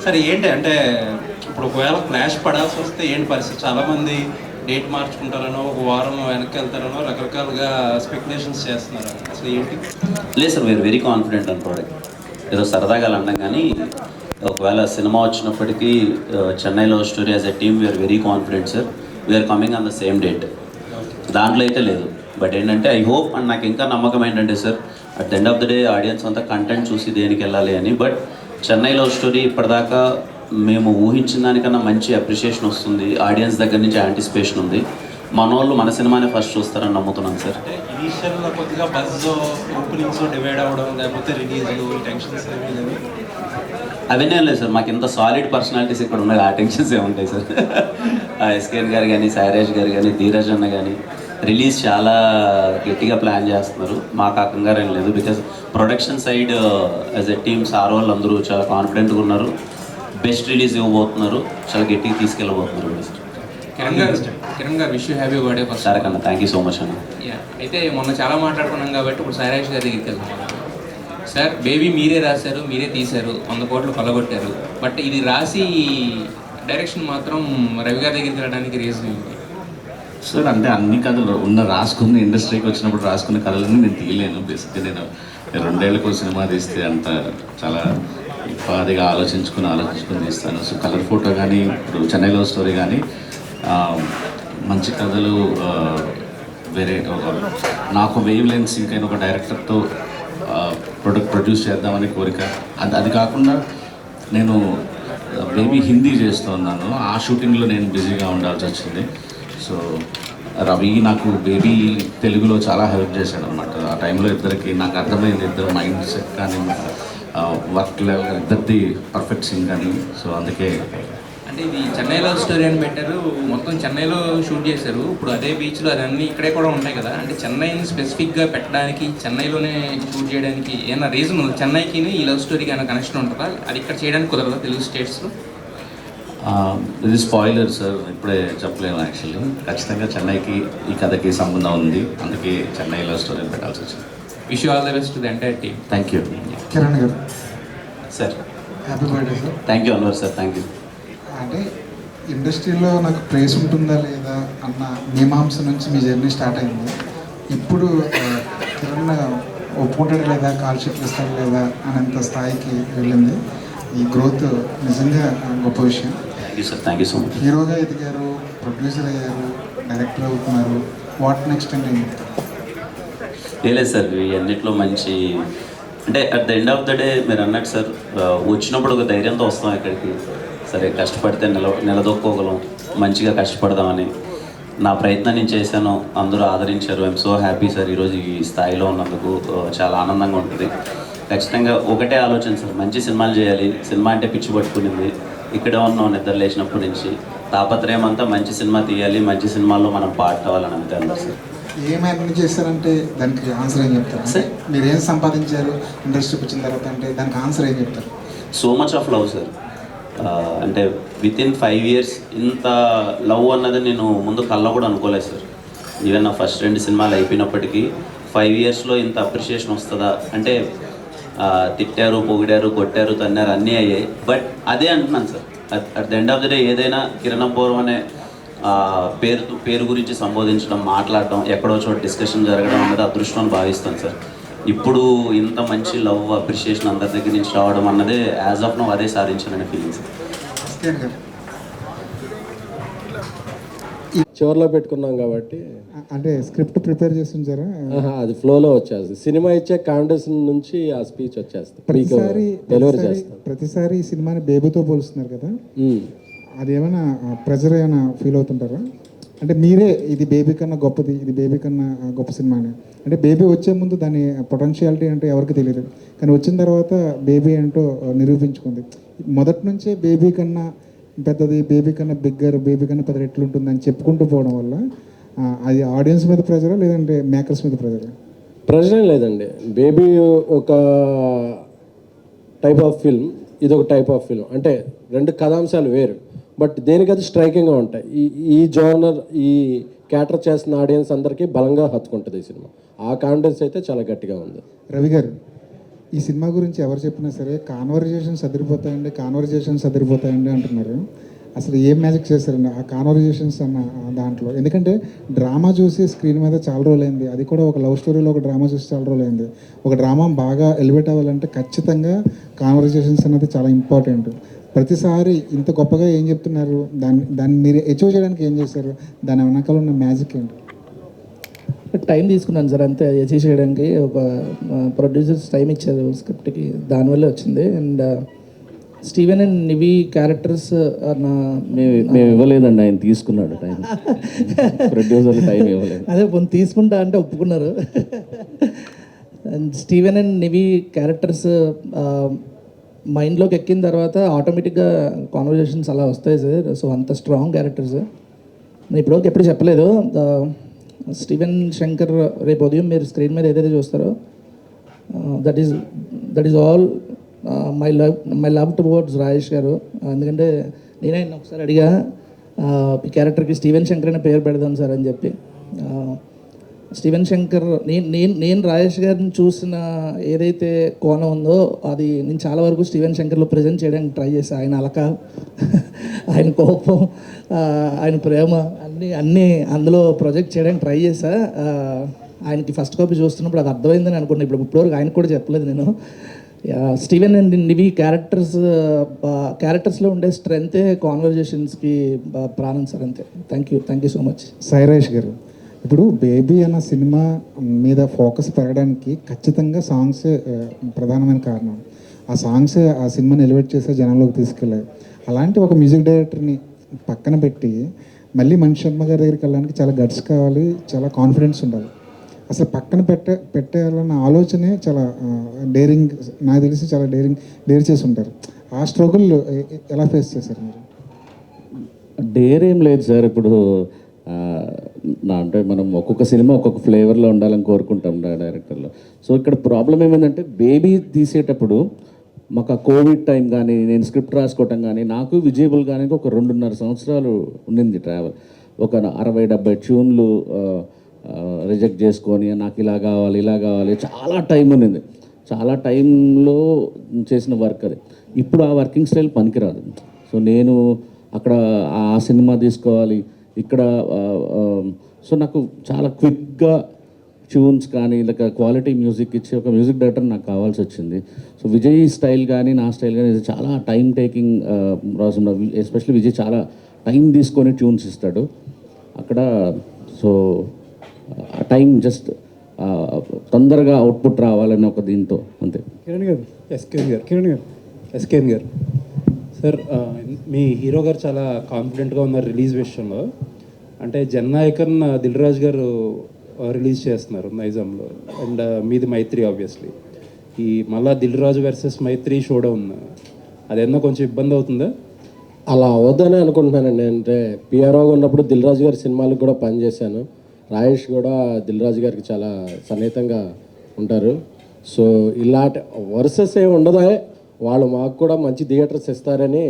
సరే ఏంటి అంటే ఇప్పుడు ఒకవేళ క్లాష్ పడాల్సి వస్తే ఏంటి పరిస్థితి? చాలామంది డేట్ మార్చుకుంటారనో, ఒక వారం వెనక్కి వెళ్తారనో రకరకాలుగా స్పెక్యులేషన్స్ చేస్తున్నారు. అసలు ఏంటి? లేదు సార్, వీఆర్ వెరీ కాన్ఫిడెంట్ అని ప్రోడక్ట్. ఏదో సరదాగా అన్నాం కానీ ఒకవేళ సినిమా వచ్చినప్పటికీ Chennai love story as a team we are very confident sir. We are coming on the same date. దాంట్లో అయితే లేదు. బట్ ఏంటంటే ఐ హోప్ అండ్ నాకు ఇంకా నమ్మకం ఏంటంటే sir, at the end of the day audience అంతా కంటెంట్ చూసి దేనికి వెళ్ళాలి అని. బట్ చెన్నై లవ్ స్టోరీ ఇప్పటిదాకా మేము ఊహించిన దానికన్నా మంచి అప్రిషియేషన్ వస్తుంది. ఆడియన్స్ దగ్గర నుంచి యాంటిసిపేషన్ ఉంది. మనోళ్ళు మన సినిమానే ఫస్ట్ చూస్తారని నమ్ముతున్నాను సార్. అంటే ఇనీషియల్గా కొద్దిగా బజ్ ఓపెనింగ్స్ డివైడ్ అవ్వడం, లేకపోతే రిలీజ్ టెన్షన్స్ అవన్నీ లేదు సార్. మాకు ఇంత సాలిడ్ పర్సనాలిటీస్ ఇక్కడ ఉన్నాయి, ఆ టెన్షన్స్ ఏముంటాయి సార్. ఎస్కేఎన్ గారు కానీ, సాయిరాజ్ గారు కానీ, ధీరజ్ అన్న కానీ రిలీజ్ చాలా గట్టిగా ప్లాన్ చేస్తున్నారు. మాకు ఆ కంగారు ఏం లేదు. Because production side as a team sir వాళ్ళు అందరూ చాలా కాన్ఫిడెంట్గా ఉన్నారు. బెస్ట్ రిలీజ్ ఇవ్వబోతున్నారు, చాలా గట్టిగా తీసుకెళ్ళబోతున్నారు కూడా సార్. కిరణ్ గారు wish you happy birthday first. సరే కన్నా, థ్యాంక్ యూ సో మచ్ అన్న. అయితే మొన్న చాలా మాట్లాడుకున్నాం కాబట్టి ఇప్పుడు సాయిరాజ్ గారి దగ్గరికి వెళ్తున్నాం. సార్, బేబీ మీరే రాశారు, మీరే తీశారు, 100 కోట్లు కొల్లగొట్టారు. బట్ ఇది రాసి డైరెక్షన్ మాత్రం రవి గారి దగ్గరికి వెళ్ళడానికి రీజన్ సార్? అంటే అన్ని కథలు రాసుకున్న ఇండస్ట్రీకి వచ్చినప్పుడు రాసుకున్న కథలన్నీ నేను తీయలేను. బేసిక్గా నేను 2 ఏళ్ళకు సినిమా తీస్తే అంత చాలా ఎక్కువగా ఆలోచించుకుని తీస్తాను. సో కలర్ ఫోటో కానీ, ఇప్పుడు చెన్నై లవ్ స్టోరీ కానీ మంచి కథలు వేరే నాకు వేవ్ లెన్స్ ఇంకైనా ఒక డైరెక్టర్తో ప్రొడ్యూస్ చేద్దామని కోరిక. అది కాకుండా నేను బేబీ హిందీ చేస్తున్నాను. ఆ షూటింగ్లో నేను బిజీగా ఉండాల్సి వచ్చింది. సో రవి నాకు బేబీ తెలుగులో చాలా హెల్ప్ చేశాడు అనమాట. ఆ టైంలో ఇద్దరికి నాకు అర్థమైంది, ఇద్దరు మైండ్ సెట్ కానీ వర్క్ లెవెల్ ఇద్దరిది పర్ఫెక్ట్ సింగ్ అని. సో అందుకే అంటే ఇది చెన్నైలో స్టోరీ అని పెట్టారు, మొత్తం చెన్నైలో షూట్ చేశారు. ఇప్పుడు అదే బీచ్లో అదన్నీ ఇక్కడే కూడా ఉంటాయి కదా. అంటే చెన్నైని స్పెసిఫిక్గా పెట్టడానికి, చెన్నైలోనే షూట్ చేయడానికి ఏమైనా రీజన్ ఉంది? చెన్నైకి ఈ లవ్ స్టోరీకి ఏమైనా కనెక్షన్ ఉంటుందా? అది ఇక్కడ చేయడానికి కుదరదా తెలుగు స్టేట్స్లో? ఇది స్పాయిలర్ సార్, ఇప్పుడే చెప్పలేము. యాక్చువల్లీ ఖచ్చితంగా చెన్నైకి ఈ కథకి సంబంధం ఉంది. అందుకే చెన్నై లవ్ స్టోరీ పెట్టాల్సి వచ్చింది. Wish you all the best to the entire team. Thank you. Kiran గారు sir happy birthday sir. Thank you Anwar sir, thank you. అంటే ఇండస్ట్రీలో నాకు ప్లేస్ ఉంటుందా లేదా అన్న మీమాంస నుంచి మీ జర్నీ స్టార్ట్ అయింది. ఇప్పుడు కిరణ్ ఒప్పుకుంటాడు లేదా, కాల్ షీట్లు ఇస్తాడు లేదా అనేంత స్థాయికి వెళ్ళింది. ఈ గ్రోత్ నిజంగా గొప్ప విషయం. Thank you sir, thank you so much. హీరోగా ఎదిగారు, ప్రొడ్యూసర్ అయ్యారు, డైరెక్టర్ అవుతున్నారు. వాట్ నెక్స్ట్ అంటే లేదు సార్, అన్నిట్లో మంచి అంటే at the end of the day మీరు అన్నట్టు సార్, వచ్చినప్పుడు ఒక ధైర్యంతో వస్తాం ఇక్కడికి. సరే కష్టపడితే నిలదొక్కోగలం, మంచిగా కష్టపడదామని నా ప్రయత్నం నేను చేశాను. అందరూ ఆదరించారు. I'm so happy sir. ఈరోజు ఈ స్థాయిలో ఉన్నందుకు చాలా ఆనందంగా ఉంటుంది. ఖచ్చితంగా ఒకటే ఆలోచన సార్, మంచి సినిమాలు చేయాలి. సినిమా అంటే పిచ్చి పట్టుకునింది. ఇక్కడే ఉన్నాం నిద్ర లేచినప్పటి నుంచి. తాపత్రయం అంతా మంచి సినిమా తీయాలి, మంచి సినిమాల్లో మనం పార్ట్ అవ్వాలని అంతే అన్నారు సార్. ఏమైనా చేస్తారంటే దానికి ఆన్సర్ ఏం చెప్తారు? సార్ మీరు ఏం సంపాదించారు ఇండస్ట్రీకి వచ్చిన తర్వాత అంటే దానికి ఆన్సర్ ఏం చెప్తారు? So much of love sir. అంటే విత్ ఇన్ 5 years ఇంత లవ్ అన్నది నేను ముందు కళ్ళ కూడా అనుకోలేదు సార్. ఈవెన్ నా ఫస్ట్ 2 సినిమాలు అయిపోయినప్పటికీ 5 yearsలో ఇంత అప్రిషియేషన్ వస్తుందా అంటే, తిట్టారు, పొగిడారు, కొట్టారు, తన్నారు, అన్నీ అయ్యాయి. బట్ అదే అంటున్నాను sir, at the end of the day ఏదైనా కిరణపూర్వం అనే పేరు గురించి సంబోధించడం, మాట్లాడడం, ఎక్కడో చోట డిస్కషన్ జరగడం అన్నది అదృష్టం అని భావిస్తాను సార్. ఇప్పుడు ఇంత మంచి లవ్ అప్రిషియేషన్ అందరి దగ్గర నుంచి రావడం అన్నదే యాజ్ ఆఫ్ నౌ అదే సాధించాలనే ఫీలింగ్ సార్. చివరిలో పెట్టుకున్నాం కాబట్టి అంటే స్క్రిప్ట్ ప్రిపేర్ చేసి ఉంచారా? అది ఫ్లోలో వచ్చేస్తుంది. సినిమా ఇచ్చే కాన్ఫిడెన్స్ నుంచి ఆ స్పీచ్ వచ్చేస్తుంది. ప్రతిసారి ఈ సినిమాని బేబీతో పోలుస్తున్నారు కదా, అదేమైనా ప్రెజర్ ఏమైనా ఫీల్ అవుతుంటారా? అంటే మీరే ఇది బేబీ కన్నా గొప్పది, ఇది బేబీ కన్నా గొప్ప సినిమా అని. అంటే బేబీ వచ్చే ముందు దాని పొటెన్షియాలిటీ అంటే ఎవరికి తెలియదు, కానీ వచ్చిన తర్వాత బేబీ ఏంటో నిరూపించుకుంది. మొదటి నుంచే బేబీ కన్నా పెద్దది, బేబీ కన్నా బిగ్గర్, బేబీ కన్నా 10 రెట్లు ఉంటుంది అని చెప్పుకుంటూ పోవడం వల్ల అది ఆడియన్స్ మీద ప్రెజరా లేదంటే మేకర్స్ మీద ప్రెజరా? ప్రెజర్ లేదండి. బేబీ ఒక టైప్ ఆఫ్ ఫిల్మ్, ఇది ఒక టైప్ ఆఫ్ ఫిల్మ్. అంటే 2 కథాంశాలు వేరు, బట్ దేనికది స్ట్రైకింగ్గా ఉంటాయి. ఈ జోనర్, ఈ క్యాటర్ చేస్తున్న ఆడియన్స్ అందరికీ బలంగా హత్తుకుంటుంది ఈ సినిమా. ఆ కాన్ఫిడెన్స్ అయితే చాలా గట్టిగా ఉంది. రవి గారు, ఈ సినిమా గురించి ఎవరు చెప్పినా సరే కాన్వర్జేషన్స్ అదిరిపోతాయండి అంటున్నారు. అసలు ఏం మ్యాజిక్ చేశారండి ఆ కాన్వర్జేషన్స్ అన్న దాంట్లో? ఎందుకంటే డ్రామా చూసి స్క్రీన్ మీద చాలా రోజులైంది, అది కూడా ఒక లవ్ స్టోరీలో ఒక డ్రామా చూసి చాలా రోజులైంది. ఒక డ్రామా బాగా ఎలివేట్ అవ్వాలంటే ఖచ్చితంగా కాన్వర్జేషన్స్ అనేది చాలా ఇంపార్టెంట్. ప్రతిసారి ఇంత గొప్పగా ఏం చెప్తున్నారు, దాన్ని మీరు అచీవ్ చేయడానికి ఏం చేశారు, దాని వెనకాల ఉన్న మ్యాజిక్ ఏంటి? టైం తీసుకున్నాను సార్, అంతే అచీవ్ చేయడానికి. ఒక ప్రొడ్యూసర్స్ టైం ఇచ్చారు స్క్రిప్ట్కి, దానివల్లే వచ్చింది. అండ్ స్టీవెన్ అండ్ నివి క్యారెక్టర్స్ మేము ఇవ్వలేదండి, ఆయన తీసుకున్నాడు టైం. ప్రొడ్యూసర్లు టైం ఇవ్వలేదు. అదే కొన్ని తీసుకుంటా అంటే ఒప్పుకున్నారు. అండ్ స్టీవెన్ అండ్ నివి క్యారెక్టర్స్ మైండ్లోకి ఎక్కిన తర్వాత ఆటోమేటిక్గా కాన్వర్జేషన్స్ అలా వస్తాయి సార్. సో అంత స్ట్రాంగ్ క్యారెక్టర్స్ నేను ఇప్పటివరకు ఎప్పుడు చెప్పలేదు. స్టీవెన్ శంకర్ రేపు ఉదయం మీరు స్క్రీన్ మీద ఏదైతే చూస్తారో that is all my love towards Rajesh గారు. ఎందుకంటే నేనే ఒకసారి అడిగా ఈ క్యారెక్టర్కి స్టీవెన్ శంకర్ అనే పేరు పెడదాం సార్ అని చెప్పి. స్టీవెన్ శంకర్ నేను రాజేష్ గారిని చూసిన ఏదైతే కోణం ఉందో అది నేను చాలా వరకు స్టీవెన్ శంకర్లో ప్రజెంట్ చేయడానికి ట్రై చేశాను. ఆయన అలక, ఆయన కోపం, ఆయన ప్రేమ అన్నీ అందులో ప్రొజెక్ట్ చేయడానికి ట్రై చేశా. ఆయనకి ఫస్ట్ కాపీ చూస్తున్నప్పుడు అది అర్థమైందని అనుకున్నాను. ఇప్పటివరకు ఆయనకు కూడా చెప్పలేదు నేను. స్టీవెన్ అండ్ నివి క్యారెక్టర్స్లో ఉండే స్ట్రెంతే కాన్వర్జేషన్స్కి ప్రాణం సార్. అంతే. Thank you so much. Sairaj గారు, ఇప్పుడు బేబీ అన్న సినిమా మీద ఫోకస్ పెరగడానికి ఖచ్చితంగా సాంగ్సే ప్రధానమైన కారణం. ఆ సాంగ్సే ఆ సినిమాని ఎలివేట్ చేసే జనంలోకి తీసుకెళ్ళాయి. అలాంటి ఒక మ్యూజిక్ డైరెక్టర్ని పక్కన పెట్టి మళ్ళీ మణి శర్మ గారి దగ్గరికి వెళ్ళడానికి చాలా గట్స్ కావాలి, చాలా కాన్ఫిడెన్స్ ఉండాలి. అసలు పక్కన పెట్టాలన్న ఆలోచనే చాలా డేరింగ్, నాకు తెలిసి చాలా డేర్ చేసి ఉంటారు. ఆ స్ట్రగుల్ ఎలా ఫేస్ చేశారు మీరు? డేర్ ఏం లేదు సార్. ఇప్పుడు అంటే మనం ఒక్కొక్క సినిమా ఒక్కొక్క ఫ్లేవర్లో ఉండాలని కోరుకుంటాం డైరెక్టర్లో. సో ఇక్కడ ప్రాబ్లం ఏమైందంటే బేబీ తీసేటప్పుడు మాకు ఆ కోవిడ్ టైం కానీ నేను స్క్రిప్ట్ రాసుకోవటం కానీ నాకు విజయబుల్ కానీ ఒక 2.5 సంవత్సరాలు ఉండింది ట్రావెల్. ఒక 60-70 ట్యూన్లు రిజెక్ట్ చేసుకొని నాకు ఇలా కావాలి చాలా టైం ఉన్నింది. చాలా టైంలో చేసిన వర్క్ అది. ఇప్పుడు ఆ వర్కింగ్ స్టైల్ పనికిరాదు. సో నేను అక్కడ ఆ సినిమా తీసుకోవాలి ఇక్కడ. సో నాకు చాలా క్విక్గా ట్యూన్స్ కానీ ఇలా క్వాలిటీ మ్యూజిక్ ఇచ్చి ఒక మ్యూజిక్ డైరెక్టర్ నాకు కావాల్సి వచ్చింది. సో విజయ్ స్టైల్ కానీ నా స్టైల్ కానీ ఇది చాలా time taking process. Especially Vijay చాలా టైం తీసుకొని ట్యూన్స్ ఇస్తాడు అక్కడ. సో ఆ టైం జస్ట్ తొందరగా అవుట్పుట్ రావాలని ఒక దీంతో అంతే. ఎస్కేన్ గారు సార్, మీ హీరో గారు చాలా కాన్ఫిడెంట్గా ఉన్నారు రిలీజ్ విషయంలో. అంటే జననాయకన్ దిల్ రాజు గారు రిలీజ్ చేస్తున్నారు నైజాంలో, అండ్ మీది మైత్రి. ఆబ్వియస్లీ ఈ మళ్ళా దిల్ రాజు వర్సెస్ మైత్రి షోడౌన్ అదేమో కొంచెం ఇబ్బంది అవుతుందా? అలా అవద్దని అనుకుంటున్నానండి. అంటే పిఆర్ఓగా ఉన్నప్పుడు దిల్ రాజు గారి సినిమాలకు కూడా పనిచేశాను. రాజేష్ కూడా దిల్ రాజు గారికి చాలా సన్నిహితంగా ఉంటారు. సో ఇలాంటి వర్సెస్ ఏమి ఉండదా, వాళ్ళు మాకు కూడా మంచి థియేటర్స్ ఇస్తారని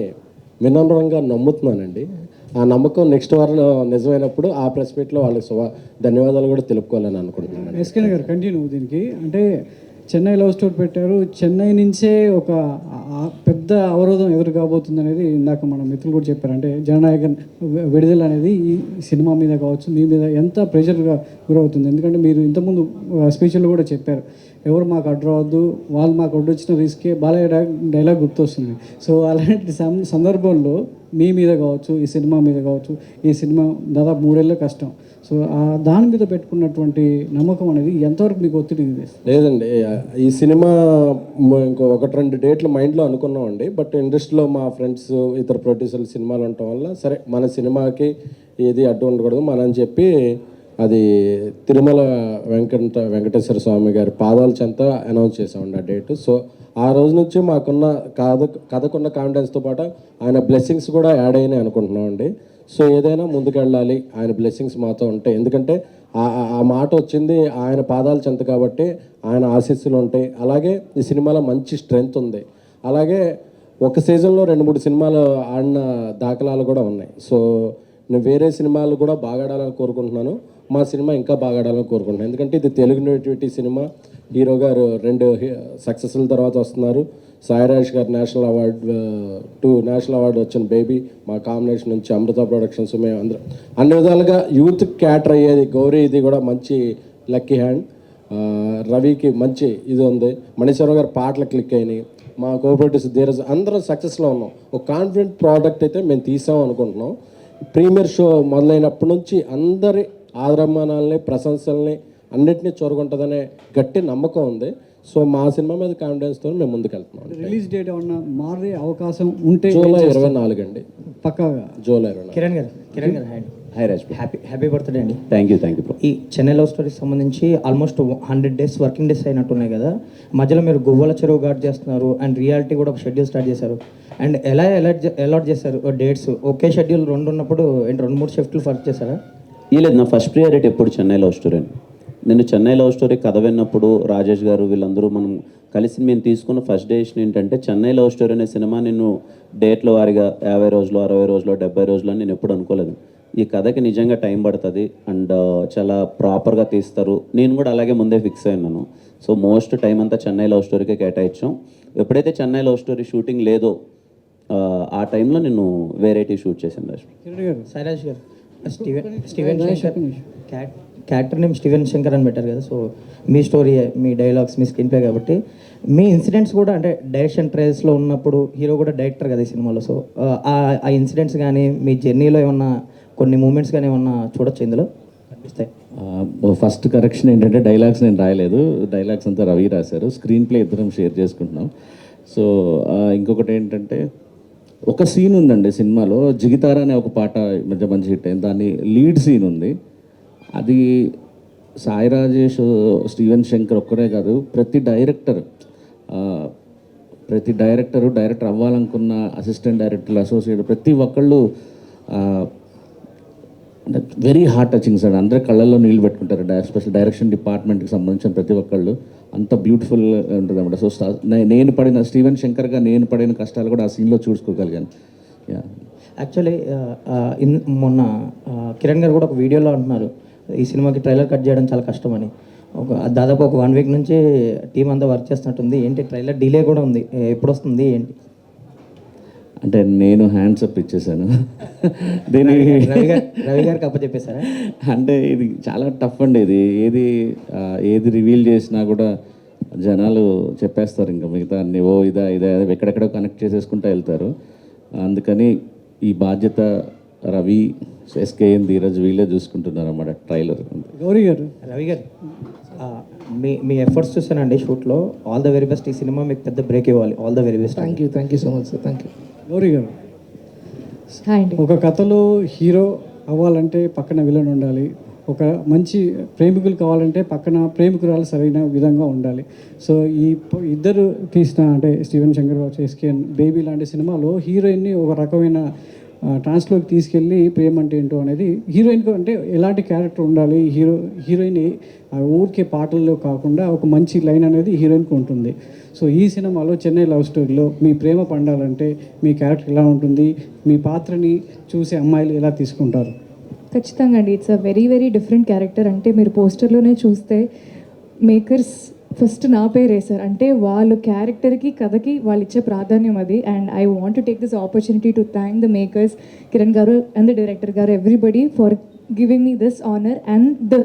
వినమ్రంగా నమ్ముతున్నానండి. ఆ నమ్మకం నెక్స్ట్ వారం నిజమైనప్పుడు ఆ ప్రెస్ మీట్లో వాళ్ళకి ధన్యవాదాలు కూడా తెలుపుకోవాలని అనుకుంటున్నాను. ఎస్కే గారు కంటిన్యూ దీనికి. అంటే చెన్నై లవ్ స్టోరీ పెట్టారు, చెన్నై నుంచే ఒక పెద్ద అవరోధం ఎదురు కాబోతుంది అనేది ఇందాక మన మిత్రులు కూడా చెప్పారు. అంటే జననాయకన్ విడుదల అనేది ఈ సినిమా మీద కావచ్చు, మీ మీద ఎంత ప్రెషర్గా గురవుతుంది. ఎందుకంటే మీరు ఇంతకుముందు స్పీచ్లో కూడా చెప్పారు, ఎవరు మాకు అడ్డవద్దు, వాళ్ళు మాకు అడ్డొచ్చిన రిస్కే, బాలయ్య డైలాగ్ గుర్తొస్తుంది. సో అలాంటి సందర్భంలో మీ మీద కావచ్చు, ఈ సినిమా మీద కావచ్చు, ఈ సినిమా దాదాపు 3 ఏళ్ళ కష్టం. సో దాని మీద పెట్టుకున్నటువంటి నమ్మకం అనేది ఎంతవరకు మీకు ఒత్తిడి లేదండి. ఈ సినిమా ఇంకో 1-2 డేట్లు మైండ్లో అనుకున్నామండి. బట్ ఇండస్ట్రీలో మా ఫ్రెండ్స్ ఇతర ప్రొడ్యూసర్లు సినిమాలు ఉండటం వల్ల సరే మన సినిమాకి ఏది అడ్డు ఉండకూడదు మనని చెప్పి అది తిరుమల వెంకటేశ్వర స్వామి గారి పాదాల చెంత అనౌన్స్ చేసామండి ఆ డేటు. సో ఆ రోజు నుంచి మాకున్న కథకున్న కాన్ఫిడెన్స్తో పాటు ఆయన బ్లెస్సింగ్స్ కూడా యాడ్ అయినాయి అనుకుంటున్నామండి. సో ఏదైనా ముందుకెళ్ళాలి, ఆయన బ్లెస్సింగ్స్ మాతో ఉంటాయి. ఎందుకంటే ఆ మాట వచ్చింది ఆయన పాదాల చెంత కాబట్టి ఆయన ఆశీస్సులు ఉంటాయి. అలాగే ఈ సినిమాలో మంచి స్ట్రెంగ్త్ ఉంది. అలాగే ఒక సీజన్లో 2-3 సినిమాలు ఆడిన దాఖలాలు కూడా ఉన్నాయి. సో నేను వేరే సినిమాలు కూడా బాగా ఆడాలని కోరుకుంటున్నాను. మా సినిమా ఇంకా బాగా ఆడాలని కోరుకుంటున్నాను. ఎందుకంటే ఇది తెలుగు నేటివిటీ సినిమా. హీరో గారు 2 సక్సెస్ల తర్వాత వస్తున్నారు. సాయిరాజ్ గారు నేషనల్ అవార్డు వచ్చిన బేబీ మా కాంబినేషన్ నుంచి అమృత ప్రొడక్షన్స్ మేము అందరం అన్ని విధాలుగా యూత్ క్యాటర్ అయ్యేది. గౌరీ ఇది కూడా మంచి లక్కీ హ్యాండ్. రవికి మంచి ఇది ఉంది. మణిశ్వర గారు పాటలు క్లిక్ అయినాయి. మా కోఆపరేటివ్స్ ధీరజ్ అందరం సక్సెస్లో ఉన్నాం. ఒక కాన్ఫిడెంట్ ప్రోడక్ట్ అయితే మేము తీసాం అనుకుంటున్నాం. ప్రీమియర్ షో మొదలైనప్పటి నుంచి అందరి ఆదరమానాలని ప్రశంసల్ని అన్నిటినీ చూరగొంటుందనే గట్టి నమ్మకం ఉంది. సో మా సినిమా మీద కాన్ఫిడెన్స్తో మేము ముందుకెళ్తున్నాం. రిలీజ్ డేట్ ఏమన్నా మారే అవకాశం ఉంటే జూలై 24 అండి, పక్కాగా జూలై 24. కిరణ్ గారు హాయ్ రాజ్, హ్యాపీ బర్త్డే అండి. Thank you bro. ఈ చెన్నై లవ్ స్టోరీకి సంబంధించి ఆల్మోస్ట్ 100 days వర్కింగ్ డేస్ అయినట్టున్నాయి కదా. మధ్యలో మీరు గువ్వల చెరువు గార్డ్ చేస్తున్నారు అండ్ రియాలిటీ కూడా ఒక షెడ్యూల్ స్టార్ట్ చేశారు. అండ్ ఎలా అలాట్ చేశారు డేట్స్? ఒకే షెడ్యూల్ 2 ఉన్నప్పుడు 2-3 షిఫ్ట్లు వర్క్ చేశారా? లేదు, నా ఫస్ట్ ప్రియారిటీ ఎప్పుడు చెన్నై లవ్ స్టోరీ అండి. నేను చెన్నై లవ్ స్టోరీ కథ విన్నప్పుడు రాజేష్ గారు వీళ్ళందరూ మనం కలిసి మేము తీసుకున్న ఫస్ట్ డెసిషన్ ఏంటంటే చెన్నై లవ్ స్టోరీ అనే సినిమా నేను డేట్ల వారిగా 50 రోజులు 60 రోజులు 70 రోజులు అని నేను ఎప్పుడు అనుకోలేదు. ఈ కథకి నిజంగా టైం పడుతుంది అండ్ చాలా ప్రాపర్గా తీస్తారు. నేను కూడా అలాగే ముందే ఫిక్స్ అయినాను. సో మోస్ట్ టైం అంతా చెన్నై లవ్ స్టోరీకే కేటాయించాం. ఎప్పుడైతే చెన్నై లవ్ స్టోరీ షూటింగ్ లేదో ఆ టైంలో నేను వెరైటీ షూట్ చేశాను. సాయిరాజ్ గారు, Steven Shankar character name Steven Shankar అని పెట్టారు కదా. సో మీ స్టోరీ, మీ డైలాగ్స్, మీ స్క్రీన్ ప్లే కాబట్టి మీ ఇన్సిడెంట్స్ కూడా అంటే డైరెక్షన్ ట్రయల్స్లో ఉన్నప్పుడు హీరో కూడా డైరెక్టర్ కదా ఈ సినిమాలో. సో ఆ ఇన్సిడెంట్స్ కానీ మీ జర్నీలో ఏమన్నా కొన్ని మూమెంట్స్ కానీ ఏమన్నా చూడొచ్చు ఇందులో కనిపిస్తాయి? ఫస్ట్ కరెక్షన్ ఏంటంటే డైలాగ్స్ నేను రాయలేదు, డైలాగ్స్ అంతా రవి రాశారు. స్క్రీన్ ప్లే ఇద్దరం షేర్ చేసుకుంటున్నాం. సో ఇంకొకటి ఏంటంటే ఒక సీన్ ఉందండి సినిమాలో, జిగితారా అనే ఒక పాట మధ్య మంచి హిట్ అయింది. దాన్ని లీడ్ సీన్ ఉంది. అది సాయి రాజేష్, స్టీవెన్ శంకర్ ఒక్కరే కాదు, ప్రతి డైరెక్టర్ అవ్వాలనుకున్న అసిస్టెంట్ డైరెక్టర్లు, అసోసియేట్ ప్రతి ఒక్కళ్ళు వెరీ హార్ట్ టచింగ్ సార్. అందరి కళ్ళల్లో నీళ్ళు పెట్టుకుంటారు. స్పెషల్ డైరెక్షన్ డిపార్ట్మెంట్కి సంబంధించిన ప్రతి ఒక్కళ్ళు అంత బ్యూటిఫుల్ ఉంటుంది అన్నమాట. సో నేను పడిన స్టీవెన్ శంకర్గా నేను పడిన కష్టాలు కూడా ఆ సీన్లో చూసుకోగలిగాను. యాక్చువల్లీ మొన్న కిరణ్ గారు కూడా ఒక వీడియోలో అంటున్నారు ఈ సినిమాకి ట్రైలర్ కట్ చేయడం చాలా కష్టమని. దాదాపు ఒక 1 week నుంచి టీం అంతా వర్క్ చేస్తున్నట్టుంది. ఏంటి ట్రైలర్ డిలే కూడా ఉంది, ఎప్పుడు వస్తుంది ఏంటి? అంటే నేను హ్యాండ్స్ అప్ ఇచ్చేసాను రవి గారికి అప్పచెప్పేశారా? అంటే ఇది చాలా టఫ్ అండి. ఇది ఏది రివీల్ చేసినా కూడా జనాలు చెప్పేస్తారు ఇంకా మిగతా అన్ని ఇదా ఎక్కడెక్కడో కనెక్ట్ చేసేసుకుంటూ వెళ్తారు. అందుకని ఈ బాధ్యత రవి, ఎస్కేఎన్, ధీరజ్ వీళ్ళే చూసుకుంటున్నారు అన్నమాట ట్రైలర్. గౌరీ గారు, రవి గారు, మీ ఎఫర్ట్స్ చూసానండి షూట్లో. All the very best. ఈ సినిమా మీకు పెద్ద బ్రేక్ ఇవ్వాలి. All the very best. Thank you so much sir. Thank you. Gauri గారు, ఒక కథలో హీరో అవ్వాలంటే పక్కన విలన్ ఉండాలి. ఒక మంచి ప్రేమికులు కావాలంటే పక్కన ప్రేమికురాలు సరైన విధంగా ఉండాలి. సో ఈ ఇద్దరు తీసిన అంటే స్టీవెన్ శంకర్, ఎస్కేఎన్, బేబీ లాంటి సినిమాలో హీరోయిన్ని ఒక రకమైన ట్రాన్స్లోకి తీసుకెళ్ళి ప్రేమ అంటే ఏంటో అనేది హీరోయిన్కి అంటే ఎలాంటి క్యారెక్టర్ ఉండాలి, హీరోయిన్ ఊరికే పాటల్లో కాకుండా ఒక మంచి లైన్ అనేది హీరోయిన్కి ఉంటుంది. సో ఈ సినిమాలో చెన్నై లవ్ స్టోరీలో మీ ప్రేమ పండాలంటే మీ క్యారెక్టర్ ఎలా ఉంటుంది, మీ పాత్రని చూసే అమ్మాయిలు ఎలా తీసుకుంటారు? ఖచ్చితంగా అండి, it's a very very different character. అంటే మీరు పోస్టర్లోనే చూస్తే మేకర్స్ ఫస్ట్ నా పేరు వేశారు. అంటే వాళ్ళు క్యారెక్టర్కి, కథకి వాళ్ళు ఇచ్చే ప్రాధాన్యం అది. And I want to take this opportunity to thank the makers, Kiran గారు అండ్ ద డైరెక్టర్ గారు, everybody for giving me this honour and the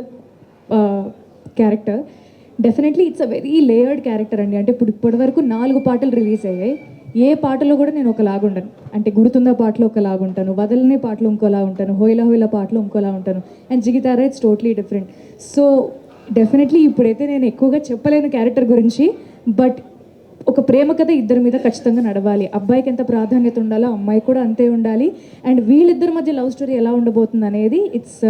character. Definitely it's a very layered character అండి. అంటే ఇప్పటి వరకు 4 పాటలు రిలీజ్ అయ్యాయి. ఏ పాటలో కూడా నేను ఒకలాగుంటాను. అంటే గుర్తుందా పాటలో ఒకలాగుంటాను, వదలనే పాటలో ఇంకోలా ఉంటాను, హోయిలా హోయిలా పాటలో ఇంకోలా ఉంటాను, అండ్ జిగితారా it's totally different. So definitely ఇప్పుడైతే నేను ఎక్కువగా చెప్పలేను క్యారెక్టర్ గురించి. బట్ ఒక ప్రేమ కథ ఇద్దరి మీద ఖచ్చితంగా నడవాలి. అబ్బాయికి ఎంత ప్రాధాన్యత ఉండాలో అమ్మాయి కూడా అంతే ఉండాలి. అండ్ వీళ్ళిద్దరి మధ్య లవ్ స్టోరీ ఎలా ఉండబోతుంది అనేది ఇట్స్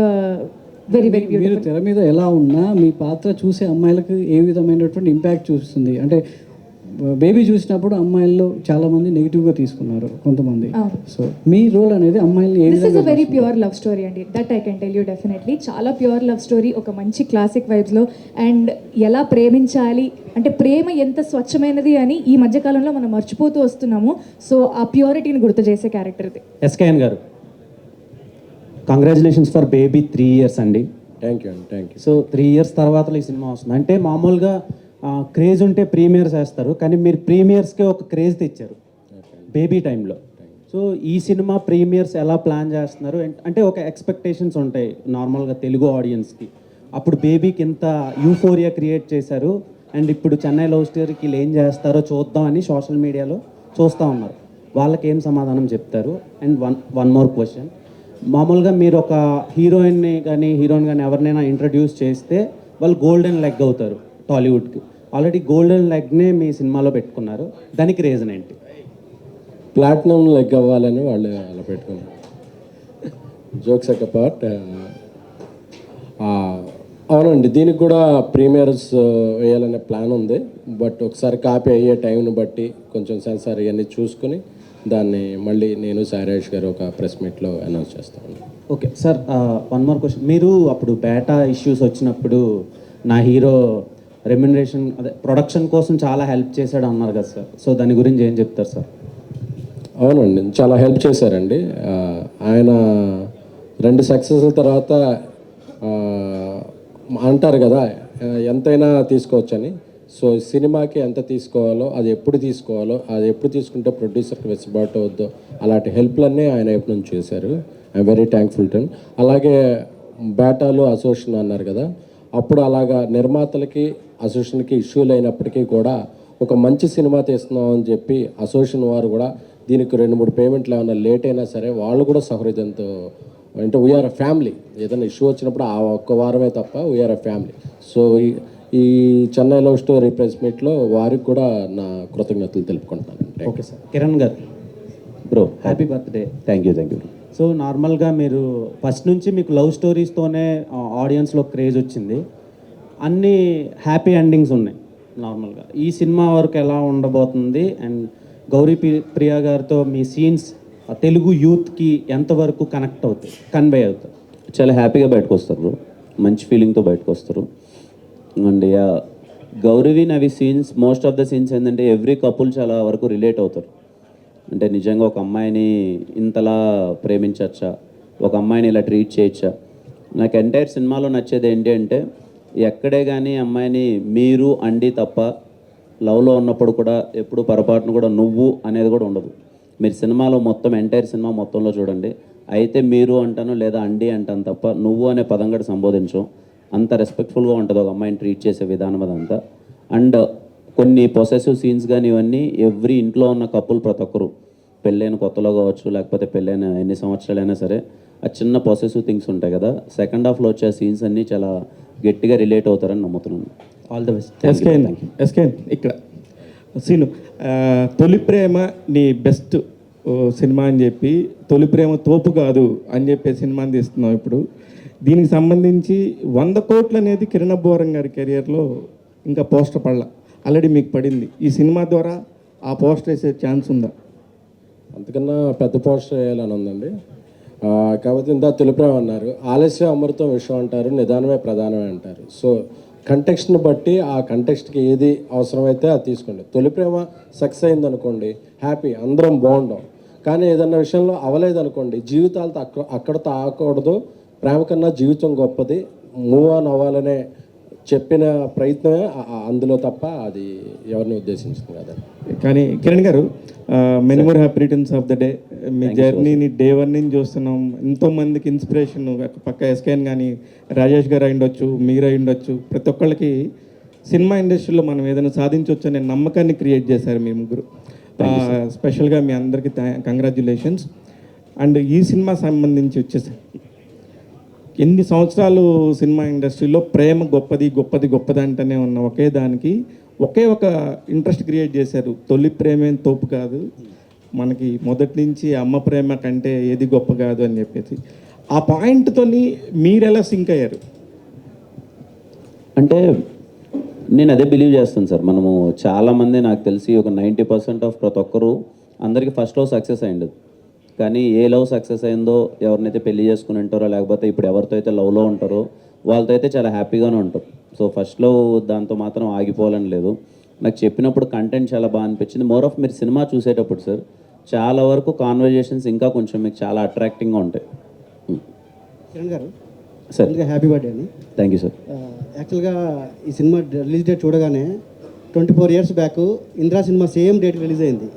వెరీ వెరీ బ్యూటిఫుల్. మీరు తెర మీద ఎలా ఉన్నా మీ పాత్ర చూసే అమ్మాయిలకు ఏ విధమైనటువంటి ఇంపాక్ట్ చూస్తుంది? అంటే బేబీ చూసినప్పుడు అమ్మాయిల్లో చాలా మంది నెగిటివ్గా తీసుకున్నారు కొంతమంది. సో మీ రోల్ అనేది అమ్మాయిలు ఏ విధంగా? This is a very pure love story అండి. That I can tell you definitely. చాలా ప్యూర్ లవ్ స్టోరీ, ఒక మంచి క్లాసిక్ వైబ్స్లో. అండ్ ఎలా ప్రేమించాలి అంటే ప్రేమ ఎంత స్వచ్ఛమైనది అని ఈ మధ్యకాలంలో మనం మర్చిపోతూ వస్తున్నాము. సో ఆ ప్యూరిటీని గుర్తు చేసే క్యారెక్టర్ ఇది. ఎస్కేఎన్ గారు, కంగ్రాచులేషన్స్ ఫర్ బేబీ 3 years అండి. థ్యాంక్ యూ అండి, థ్యాంక్ యూ. సో 3 ఇయర్స్ తర్వాత ఈ సినిమా వస్తుంది అంటే మామూలుగా క్రేజ్ ఉంటే ప్రీమియర్స్ వేస్తారు, కానీ మీరు ప్రీమియర్స్కే ఒక క్రేజ్ తెచ్చారు బేబీ టైంలో. సో ఈ సినిమా ప్రీమియర్స్ ఎలా ప్లాన్ చేస్తున్నారు అంటే ఒక ఎక్స్పెక్టేషన్స్ ఉంటాయి నార్మల్గా తెలుగు ఆడియన్స్కి. అప్పుడు బేబీకి ఇంత యూఫోరియా క్రియేట్ చేశారు, అండ్ ఇప్పుడు చెన్నై లవ్ స్టోరీకి వీళ్ళు ఏం చేస్తారో చూద్దామని సోషల్ మీడియాలో చూస్తూ ఉన్నారు. వాళ్ళకి ఏం సమాధానం చెప్తారు? అండ్ వన్ మోర్ క్వశ్చన్, మామూలుగా మీరు ఒక హీరోయిన్ కానీ ఎవరినైనా ఇంట్రడ్యూస్ చేస్తే వాళ్ళు గోల్డెన్ లెగ్ అవుతారు టాలీవుడ్కి. ఆల్రెడీ గోల్డెన్ లెగ్నే మీ సినిమాలో పెట్టుకున్నారు, దానికి రీజన్ ఏంటి? ప్లాటినం లెగ్ అవ్వాలని వాళ్ళు అలా పెట్టుకున్నారు. జోక్స్ ఒక పార్ట్. అవునండి, దీనికి కూడా ప్రీమియర్స్ వేయాలనే ప్లాన్ ఉంది. బట్ ఒకసారి కాపీ అయ్యే టైంని బట్టి కొంచెం సెన్సార్ ఇవన్నీ చూసుకుని దాన్ని మళ్ళీ నేను సారేష్ గారు ఒక ప్రెస్ మీట్లో అనౌన్స్ చేస్తాను. Okay sir, one more question. మీరు అప్పుడు బేటా ఇష్యూస్ వచ్చినప్పుడు నా హీరో రెమ్యునరేషన్ ప్రొడక్షన్ కోసం చాలా హెల్ప్ చేశాడు అన్నారు కదా సార్, సో దాని గురించి ఏం చెప్తారు సార్? అవునండి, చాలా హెల్ప్ చేశారండి. ఆయన 2 సక్సెస్ల తర్వాత అంటారు కదా ఎంతైనా తీసుకోవచ్చని. సో సినిమాకి ఎంత తీసుకోవాలో, అది ఎప్పుడు తీసుకోవాలో, అది ఎప్పుడు తీసుకుంటే ప్రొడ్యూసర్కి వెసులుబాటు అవుద్దో అలాంటి హెల్ప్లన్నీ ఆయన వైపు నుంచి చేశారు. I'm very thankful to. అలాగే బేటాలు అసోసియేషన్ అన్నారు కదా, అప్పుడు అలాగా నిర్మాతలకి అసోసియేషన్కి ఇష్యూలు అయినప్పటికీ కూడా ఒక మంచి సినిమా తీస్తున్నాం అని చెప్పి అసోసియేషన్ వారు కూడా దీనికి 2-3 పేమెంట్లు ఏమైనా లేట్ అయినా సరే వాళ్ళు కూడా సహృదయంతో, అంటే వీఆర్ అ ఫ్యామిలీ, ఏదైనా ఇష్యూ వచ్చినప్పుడు ఆ ఒక్క వారమే తప్ప వీఆర్ అ ఫ్యామిలీ. సో ఈ చెన్నై లవ్ స్టోరీ ప్రెస్ మీట్లో వారికి కూడా నా కృతజ్ఞతలు తెలుపుకుంటున్నాను. Okay sir. కిరణ్ గారు bro, happy birthday. Thank you. So నార్మల్గా మీరు ఫస్ట్ నుంచి మీకు లవ్ స్టోరీస్తోనే ఆడియన్స్లో క్రేజ్ వచ్చింది, అన్ని హ్యాపీ ఎండింగ్స్ ఉన్నాయి నార్మల్గా. ఈ సినిమా వరకు ఎలా ఉండబోతుంది? అండ్ గౌరీ ప్రియా గారితో మీ సీన్స్ తెలుగు యూత్కి ఎంతవరకు కనెక్ట్ అవుతాయి, కన్వే అవుతాయి? చాలా హ్యాపీగా బయటకు వస్తారు, మంచి ఫీలింగ్తో బయటకు వస్తారు. అండ్ గౌరవి నవి scenes, most of the scenes ఏంటంటే ఎవ్రీ కపుల్ చాలా వరకు రిలేట్ అవుతారు. అంటే నిజంగా ఒక అమ్మాయిని ఇంతలా ప్రేమించచ్చా, ఒక అమ్మాయిని ఇలా ట్రీట్ చేయొచ్చా. నాకు ఎంటైర్ సినిమాలో నచ్చేది ఏంటి అంటే ఎక్కడే కానీ అమ్మాయిని మీరు అండి తప్ప లవ్లో ఉన్నప్పుడు కూడా ఎప్పుడు పొరపాటును కూడా నువ్వు అనేది కూడా ఉండదు. మీరు సినిమాలో మొత్తం ఎంటైర్ సినిమా మొత్తంలో చూడండి, అయితే మీరు అంటాను లేదా అండి అంటాను తప్ప నువ్వు అనే పదం కూడా సంబోధించం. అంత రెస్పెక్ట్ఫుల్గా ఉంటుంది ఒక అమ్మాయిని ట్రీట్ చేసే విధానం అదంతా. అండ్ కొన్ని పొసెసివ్ సీన్స్ కానీ ఇవన్నీ ఎవ్రీ ఇంట్లో ఉన్న కపుల్ ప్రతి ఒక్కరు పెళ్ళైన కొత్తలో కావచ్చు లేకపోతే పెళ్ళైన ఎన్ని సంవత్సరాలైనా సరే ఆ చిన్న పొసెసివ్ థింగ్స్ ఉంటాయి కదా, సెకండ్ హాఫ్లో వచ్చే సీన్స్ అన్నీ చాలా గట్టిగా రిలేట్ అవుతారని నమ్ముతున్నాను. All the best. ఎస్కేన్ ఇక్కడ సీను, తొలి ప్రేమ నీ బెస్ట్ సినిమా అని చెప్పి, తొలి ప్రేమ తోపు కాదు అని చెప్పే సినిమాని తీస్తున్నాం ఇప్పుడు. దీనికి సంబంధించి 100 కోట్లు అనేది కిరణ్ అబ్బవరం గారి కెరియర్లో ఇంకా పోస్టర్ పడలా, ఆల్రెడీ మీకు పడింది. ఈ సినిమా ద్వారా ఆ పోస్టర్ వేసే ఛాన్స్ ఉందా? అంతకన్నా పెద్ద పోస్టర్ వేయాలని ఉందండి. కాబట్టి ఇంత తొలి ప్రేమ అన్నారు, ఆలస్యం అమృతం విషయం అంటారు, నిదానమే ప్రధానమే అంటారు. సో కంటెక్స్ట్ని బట్టి ఆ కంటెక్స్ట్కి ఏది అవసరమైతే అది తీసుకోండి. తొలి ప్రేమ సక్సెస్ అయింది అనుకోండి, హ్యాపీ, అందరం బాగుంటాం. కానీ ఏదన్నా విషయంలో అవ్వలేదనుకోండి, జీవితాలతో అక్కడతో ఆగకూడదు, ప్రేమ కన్నా జీవితం గొప్పది, మూవ్ ఆన్ అవ్వాలనే చెప్పిన ప్రయత్నమే అందులో తప్ప అది ఎవరిని ఉద్దేశించింది కదండి. కానీ కిరణ్ గారు, many more happy returns of the day. మీ జర్నీని డే 1 నుంచి చూస్తున్నాం. ఎంతోమందికి ఇన్స్పిరేషన్, పక్క ఎస్కేన్ కానీ రాజేష్ గారు అయ్యుండొచ్చు, మీరు అయ్యుండొచ్చు, ప్రతి ఒక్కళ్ళకి సినిమా ఇండస్ట్రీలో మనం ఏదైనా సాధించవచ్చు అనే నమ్మకాన్ని క్రియేట్ చేశారు మీ ముగ్గురు. స్పెషల్గా మీ అందరికీ కంగ్రాచ్యులేషన్స్. అండ్ ఈ సినిమా సంబంధించి వచ్చేసి ఎన్ని సంవత్సరాలు సినిమా ఇండస్ట్రీలో ప్రేమ గొప్పది గొప్పది గొప్పది అంటూనే ఉన్న ఒకే దానికి ఒకే ఒక ఇంట్రెస్ట్ క్రియేట్ చేశారు, తొలి ప్రేమేం తోపు కాదు, మనకి మొదటి నుంచి అమ్మ ప్రేమ కంటే ఏది గొప్ప కాదు అని చెప్పేసి. ఆ పాయింట్తో మీరు ఎలా సింక్ అయ్యారు? అంటే నేను అదే బిలీవ్ చేస్తాను సార్. మనము చాలామంది నాకు తెలిసి ఒక 90% ఆఫ్ ప్రతి ఒక్కరు అందరికీ ఫస్ట్ లవ్ సక్సెస్ అయ్యింది, కానీ ఏ లవ్ సక్సెస్ అయిందో, ఎవరినైతే పెళ్లి చేసుకుని ఉంటారో లేకపోతే ఇప్పుడు ఎవరితో అయితే లవ్లో ఉంటారో వాళ్ళతో అయితే చాలా హ్యాపీగానే ఉంటారు. సో ఫస్ట్లో దాంతో మాత్రం ఆగిపోవాలని లేదు. నాకు చెప్పినప్పుడు కంటెంట్ చాలా బాగా అనిపించింది. మోర్ ఆఫ్ మీరు సినిమా చూసేటప్పుడు సార్ చాలా వరకు కాన్వర్జేషన్స్ ఇంకా కొంచెం మీకు చాలా అట్రాక్టింగ్గా ఉంటాయి. కిరణ్ గారు, సార్ హ్యాపీ బర్త్డే అని. Thank you sir. యాక్చువల్గా ఈ సినిమా రిలీజ్ డేట్ చూడగానే 24 years back Indra cinema same date release అయింది.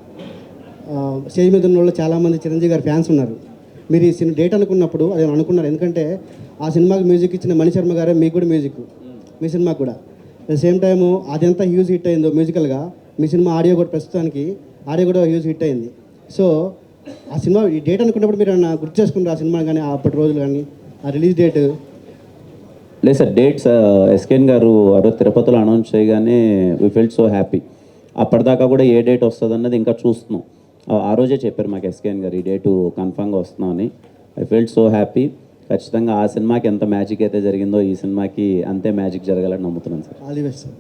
స్టేజ్ మీద ఉన్న వాళ్ళు చాలామంది చిరంజీవి గారి ఫ్యాన్స్ ఉన్నారు. మీరు ఈ సినిమా డేట్ అనుకున్నప్పుడు అది అనుకున్నారు, ఎందుకంటే ఆ సినిమాకి మ్యూజిక్ ఇచ్చిన మణి శర్మ గారే మీకు కూడా మ్యూజిక్, మీ సినిమాకి కూడా. అట్ ద సేమ్ టైము అదంతా హ్యూజ్ హిట్ అయిందో మ్యూజికల్గా, మీ సినిమా ఆడియో కూడా ప్రస్తుతానికి ఆడియో కూడా హ్యూజ్ హిట్ అయింది. సో ఆ సినిమా ఈ డేట్ అనుకున్నప్పుడు మీరు ఏమన్నా గుర్తు చేసుకున్నారు ఆ సినిమా కానీ అప్పటి రోజులు కానీ ఆ రిలీజ్ డేట్? లేదు సార్, డేట్స్ ఎస్కేన్ గారు అరవై తిరుపతిలో అనౌన్స్ చేయగానే వి ఫెల్ట్ సో హ్యాపీ. అప్పటిదాకా కూడా ఏ డేట్ వస్తుంది అన్నది ఇంకా చూస్తున్నాం. ఆ రోజే చెప్పారు మాకు ఎస్కేన్ గారు ఈ డేటు కన్ఫామ్గా వస్తున్నామని. I felt so happy. ఖచ్చితంగా ఆ సినిమాకి ఎంత మ్యాజిక్ అయితే జరిగిందో ఈ సినిమాకి అంతే మ్యాజిక్ జరగాలని నమ్ముతున్నాను sir. All the best sir.